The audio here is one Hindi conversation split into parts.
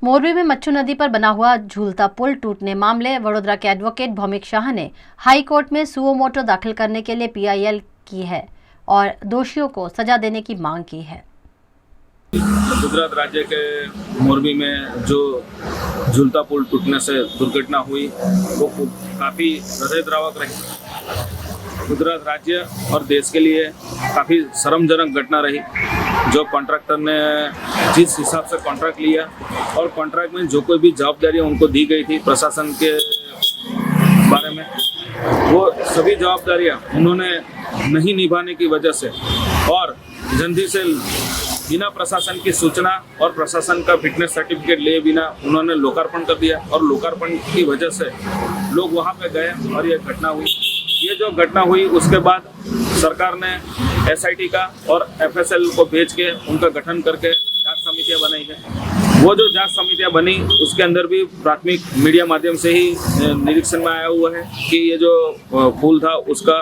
मोरबी में मच्छू नदी पर बना हुआ झूलता पुल टूटने मामले वडोदरा के एडवोकेट भौमिक शाह ने हाई कोर्ट में सुओ मोटो दाखिल करने के लिए पीआईएल की है और दोषियों को सजा देने की मांग की है। गुजरात राज्य के मोरबी में जो झूलता पुल टूटने से दुर्घटना हुई वो काफ़ी हृदयद्रावक रही। गुजरात राज्य और देश के लिए काफ़ी शर्मजनक घटना रही। जो कॉन्ट्रैक्टर ने जिस हिसाब से कॉन्ट्रैक्ट लिया और कॉन्ट्रैक्ट में जो कोई भी जवाबदारियां उनको दी गई थी प्रशासन के बारे में, वो सभी जवाबदारियां उन्होंने नहीं निभाने की वजह से और जल्दी से बिना प्रशासन की सूचना और प्रशासन का फिटनेस सर्टिफिकेट लिए बिना उन्होंने लोकार्पण कर दिया और लोकार्पण की वजह से लोग वहां पे गए और ये घटना हुई। ये जो घटना हुई उसके बाद सरकार ने एसआईटी का और एफएसएल को भेज के उनका गठन करके जांच समितियां बनाई है। वो जो जांच समितियां बनी उसके अंदर भी प्राथमिक मीडिया माध्यम से ही निरीक्षण में आया हुआ है कि ये जो पुल था उसका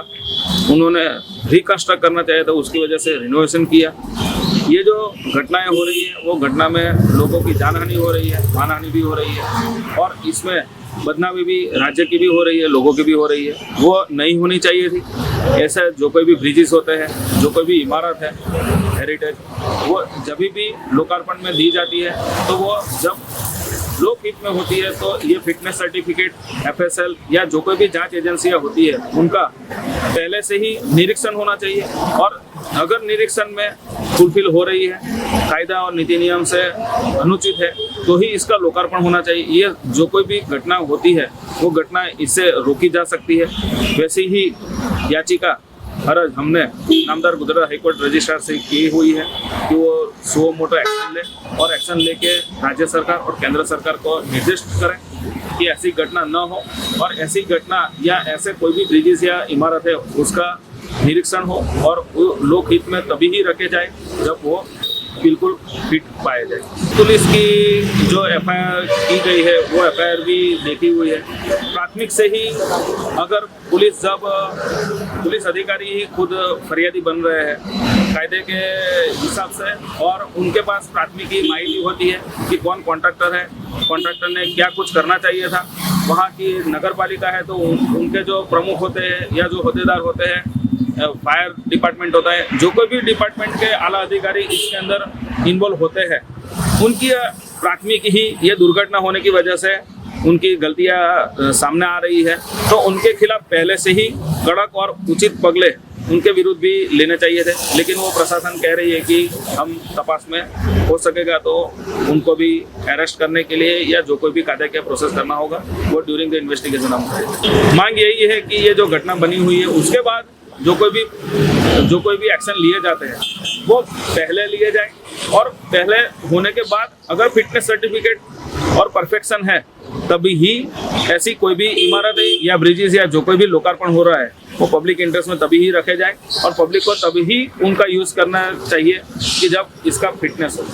उन्होंने रिकंस्ट्रक्ट करना चाहिए था, उसकी वजह से रिनोवेशन किया। ये जो घटनाएं हो रही है वो घटना में लोगों की जानहानि हो रही है, मानहानि भी हो रही है और इसमें बदनामी भी राज्य की भी हो रही है, लोगों की भी हो रही है। वो नहीं होनी चाहिए थी। ऐसे जो कोई भी ब्रिजेस होते हैं, जो कोई भी इमारत है हेरिटेज, वो जब भी लोकार्पण में दी जाती है तो वो जब लोकहित में होती है तो ये फिटनेस सर्टिफिकेट एफएसएल या जो कोई भी जांच एजेंसियां होती है उनका पहले से ही निरीक्षण होना चाहिए और अगर निरीक्षण में फुलफिल हो रही है, कायदा और नीति नियम से अनुचित है तो ही इसका लोकार्पण होना चाहिए। ये जो कोई भी घटना होती है वो घटना इससे रोकी जा सकती है। वैसे ही याचिका अर्ज हमने नामदार गुजरात हाईकोर्ट रजिस्ट्रार से की हुई है कि वो सुओ मोटो एक्शन ले और एक्शन लेके राज्य सरकार और केंद्र सरकार को निर्दिष्ट करें कि ऐसी घटना न हो और ऐसी घटना या ऐसे कोई भी ब्रिजेस या इमारत है उसका निरीक्षण हो और लोकहित में तभी ही रखे जाए जब वो बिल्कुल फिट पाए जाए। पुलिस की जो एफआईआर की गई है वो एफआईआर भी देखी हुई है। प्राथमिक से ही अगर पुलिस अधिकारी ही खुद फरियादी बन रहे हैं कायदे के हिसाब से और उनके पास प्राथमिक ही माहिती होती है कि कौन कॉन्ट्रैक्टर है, कॉन्ट्रैक्टर ने क्या कुछ करना चाहिए था। वहाँ की नगर पालिका है तो उनके जो प्रमुख होते हैं या जो होद्देदार होते हैं, फायर डिपार्टमेंट होता है, जो कोई भी डिपार्टमेंट के आला अधिकारी इसके अंदर इन्वॉल्व होते हैं, उनकी प्राथमिक ही ये दुर्घटना होने की वजह से उनकी गलतियां सामने आ रही है तो उनके खिलाफ पहले से ही कड़क और उचित पगले उनके विरुद्ध भी लेने चाहिए थे। लेकिन वो प्रशासन कह रही है कि हम तपास में हो सकेगा तो उनको भी अरेस्ट करने के लिए या जो कोई भी कायदे का प्रोसेस करना होगा वो ड्यूरिंग द इन्वेस्टिगेशन हम करेंगे। मांग यही है कि ये जो घटना बनी हुई है उसके बाद जो कोई भी एक्शन लिए जाते हैं वो पहले लिए जाए और पहले होने के बाद अगर फिटनेस सर्टिफिकेट और परफेक्शन है तभी ही ऐसी कोई भी इमारत है या ब्रिजेस या जो कोई भी लोकार्पण हो रहा है वो पब्लिक इंटरेस्ट में तभी ही रखे जाए और पब्लिक को तभी ही उनका यूज करना चाहिए कि जब इसका फिटनेस हो।